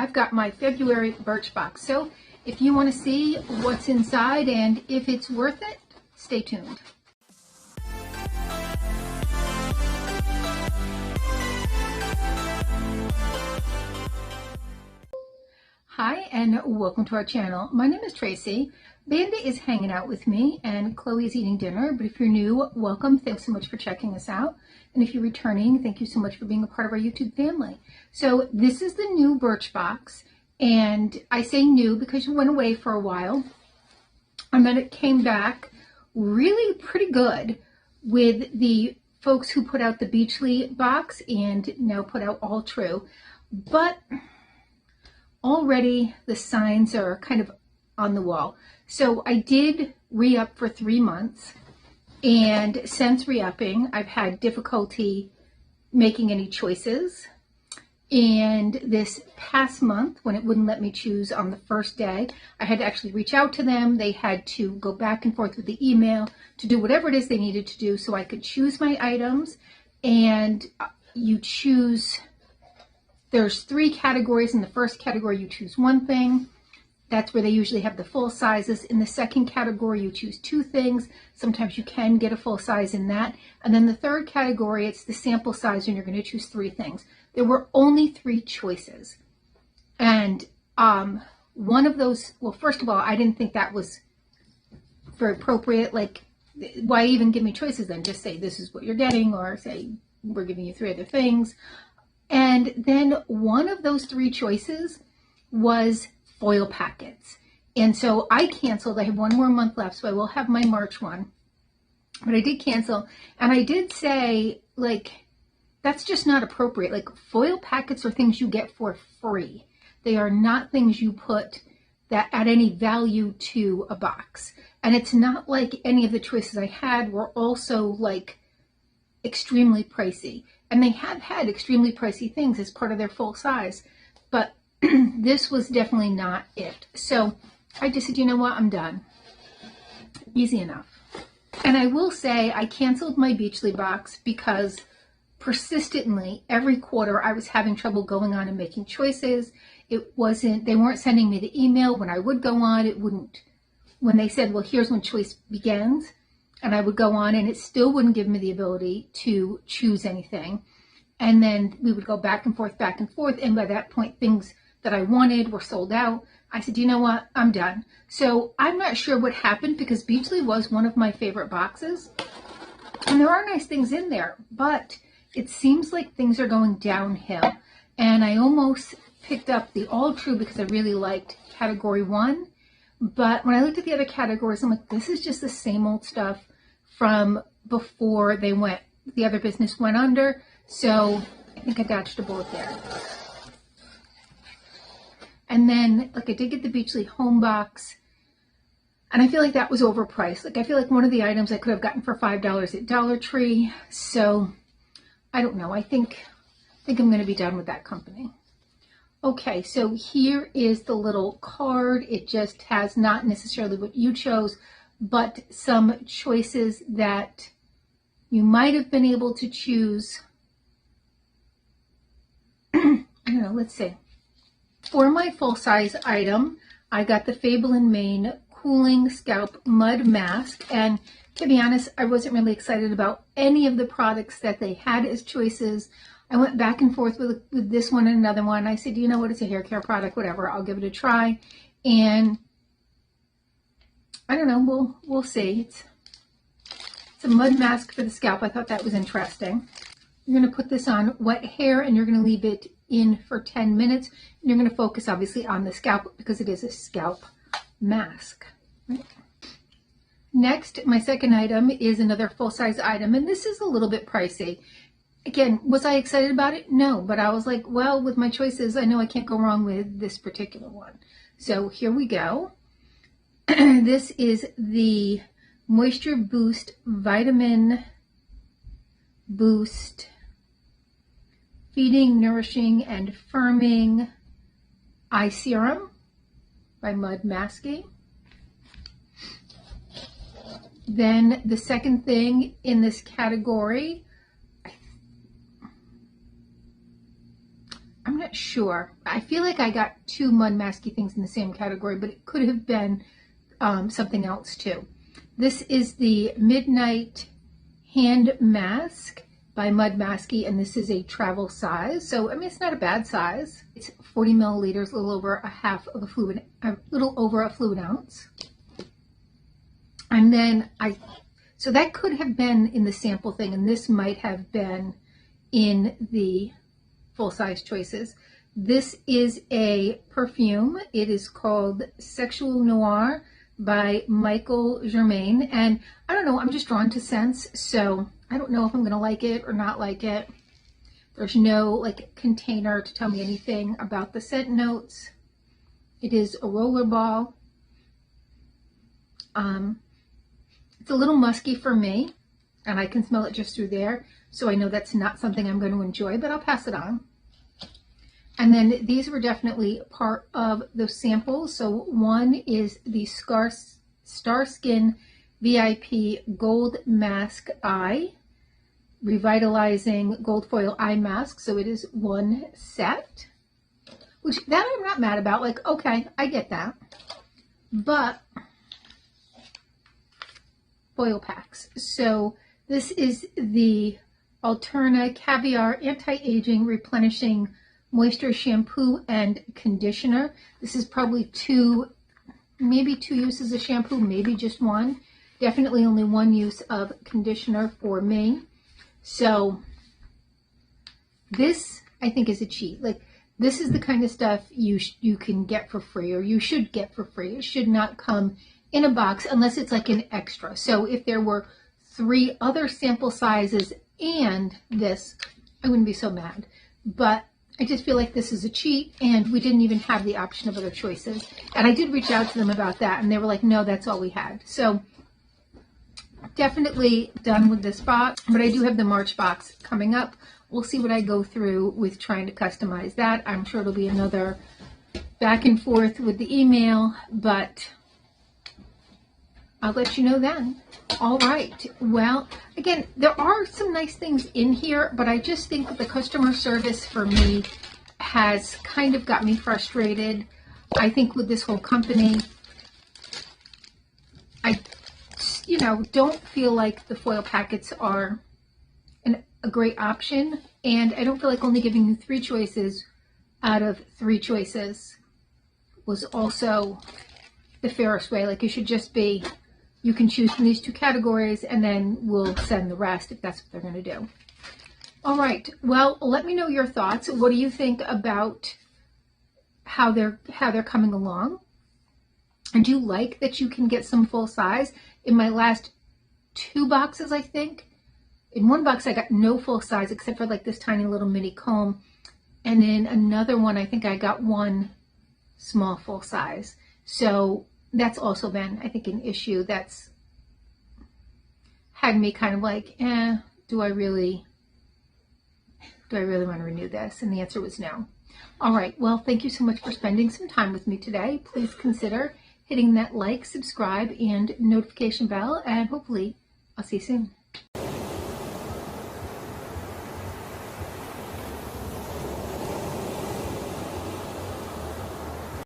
I've got my February Birchbox. So if you want to see what's inside and if it's worth it, stay tuned. Hi and welcome to our channel. My name is Tracy. Bandit is hanging out with me and Chloe is eating dinner, but if you're new, welcome. Thanks so much for checking us out. And if you're returning, thank you so much for being a part of our YouTube family. So this is the new Birchbox, and I say new because it went away for a while, and then it came back really pretty good with the folks who put out the Beachly box and now put out All True. But already the signs are kind of on the wall. So I did re-up for 3 months, and since re-upping, I've had difficulty making any choices. And this past month, when it wouldn't let me choose on the first day, I had to actually reach out to them. They had to go back and forth with the email to do whatever it is they needed to do so I could choose my items. And you choose, there's 3 categories. In the first category, you choose one thing. That's where they usually have the full sizes. In the second category, you choose 2 things. Sometimes you can get a full size in that. And then the third category, it's the sample size, and you're going to choose 3 things. There were only 3 choices. And one of those, well, first of all, I didn't think that was very appropriate. Like, why even give me choices then? Just say this is what you're getting, or say we're giving you 3 other things. And then one of those 3 choices was foil packets. And so I canceled. I have 1 more month left, so I will have my March one. But I did cancel. And I did say, like, that's just not appropriate. Like, foil packets are things you get for free. They are not things you put that add any value to a box. And it's not like any of the choices I had were also like extremely pricey. And they have had extremely pricey things as part of their full size. But this was definitely not it. So I just said, you know what, I'm done. Easy enough. And I will say I canceled my Beachly box because persistently every quarter I was having trouble going on and making choices. They weren't sending me the email when I would go on. It wouldn't, when they said, well, here's when choice begins, and I would go on and it still wouldn't give me the ability to choose anything. And then we would go back and forth, and by that point things that I wanted were sold out. I said, you know what, I'm done. So I'm not sure what happened, because Beachly was one of my favorite boxes. And there are nice things in there, but it seems like things are going downhill. And I almost picked up the All True because I really liked category 1. But when I looked at the other categories, I'm like, this is just the same old stuff from before the other business went under. So I think I dodged a bullet there. And then, like, I did get the Beachly home box, and I feel like that was overpriced. Like, I feel like one of the items I could have gotten for $5 at Dollar Tree. So I don't know. I think I'm going to be done with that company. Okay, so here is the little card. It just has not necessarily what you chose, but some choices that you might have been able to choose. I don't know, let's see. For my full-size item, I got the Fable & Mane Cooling Scalp Mud Mask, and to be honest, I wasn't really excited about any of the products that they had as choices. I went back and forth with this one and another one. I said, you know what, it's a hair care product, whatever, I'll give it a try. And I don't know, we'll see. It's a mud mask for the scalp. I thought that was interesting. You're going to put this on wet hair, and you're going to leave it in for 10 minutes. And you're going to focus obviously on the scalp because it is a scalp mask. Right? Next, my second item is another full-size item, and this is a little bit pricey. Again, was I excited about it? No, but I was like, well, with my choices, I know I can't go wrong with this particular one. So here we go. This is the Moisture Boost Vitamin Boost Feeding, Nourishing, and Firming Eye Serum by Mud Masky. Then the second thing in this category, I'm not sure. I feel like I got two mud masky things in the same category, but it could have been something else too. This is the Midnight Hand Mask by Mud Masky, and this is a travel size. So, I mean, it's not a bad size. It's 40 milliliters, a little over a little over a fluid ounce. And then so that could have been in the sample thing, and this might have been in the full-size choices. This is a perfume. It is called Sexual Noir by Michael Germain, and I don't know, I'm just drawn to scents, so I don't know if I'm going to like it or not like it. There's no like container to tell me anything about the scent notes. It is a roller ball. It's a little musky for me, and I can smell it just through there, so I know that's not something I'm going to enjoy, but I'll pass it on. And then these were definitely part of the samples. So one is the Starskin VIP Gold Mask Eye, Revitalizing Gold Foil Eye Mask. So it is one set, which that I'm not mad about. Like, okay, I get that. But foil packs. So this is the Alterna Caviar Anti-Aging Replenishing Moisture Shampoo and Conditioner. This is probably maybe two uses of shampoo, maybe just one. Definitely only one use of conditioner for me. So this, I think, is a cheat. Like, this is the kind of stuff you can get for free, or you should get for free. It should not come in a box unless it's like an extra. So if there were 3 other sample sizes and this, I wouldn't be so mad. But I just feel like this is a cheat, and we didn't even have the option of other choices. And I did reach out to them about that, and they were like, no, that's all we had. So definitely done with this box, but I do have the March box coming up. We'll see what I go through with trying to customize that. I'm sure it'll be another back and forth with the email, but I'll let you know then. All right. Well, again, there are some nice things in here, but I just think that the customer service for me has kind of got me frustrated. I think with this whole company, I, don't feel like the foil packets are a great option, and I don't feel like only giving you 3 choices out of 3 choices was also the fairest way. Like, it should just be, you can choose from these 2 categories, and then we'll send the rest if that's what they're going to do. All right. Well, let me know your thoughts. What do you think about how they're coming along? And do you like that you can get some full size? In my last 2 boxes, I think, in one box I got no full size except for like this tiny little mini comb, and in another one I think I got 1 small full size. So that's also been, I think, an issue that's had me kind of like, do I really want to renew this? And the answer was no. All right. Well, thank you so much for spending some time with me today. Please consider hitting that like, subscribe, and notification bell, and hopefully I'll see you soon.